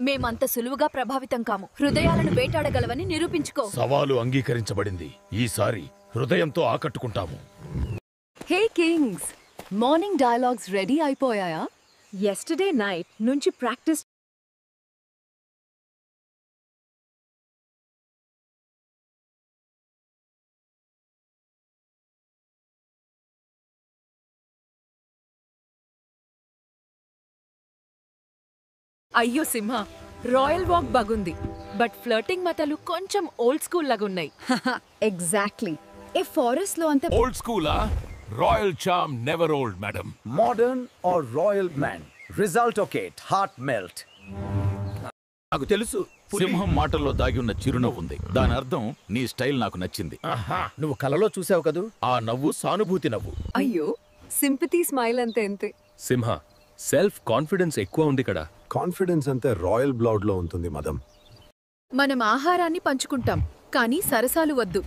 మేమంత సులువుగా ప్రభావితం కాము. హృదయాలను వేటాడగలవని నిరూపించుకో. సవాలు అంగీకరించబడింది. ఈసారి హృదయంతో ఆకట్టుకుంటాము. Hey kings, morning dialogues ready అయిపోయాయా? యెస్టర్డే నైట్ నుంచి ప్రాక్టీస్ అయ్యో సింహ, రాయల్ వాక్ బాగుంది, బట్ ఫ్లర్టింగ్ మాటలు కొంచెం ఓల్డ్ స్కూల్ లాగున్నాయి. ఎగ్జాక్ట్లీ. ఏ ఫారెస్ట్ లో అంత ఓల్డ్ స్కూలా? Royal charm never old madam. Modern or royal man? Result okay, heart melt. నాకు తెలుసు, సింహం మాటల్లో దాగి ఉన్న చిరునవ్వు ఉంది. దాని అర్థం నీ స్టైల్ నాకు నచ్చింది. నువ్వు కలలో చూసావు కదూ, ఆ నవ్వు సానుభూతి నవ్వు. అయ్యో, సింపతి స్మైల్ అంతే అంతే. సింహ, సెల్ఫ్ కాన్ఫిడెన్స్ ఎక్కువ ఉంది కదా. కాన్ఫిడెన్స్ అంతే రాయల్ బ్లడ్ లో ఉంటుంది మదం. మనం ఆహారాన్ని పంచుకుంటాం, కానీ సరసాలు వద్దు.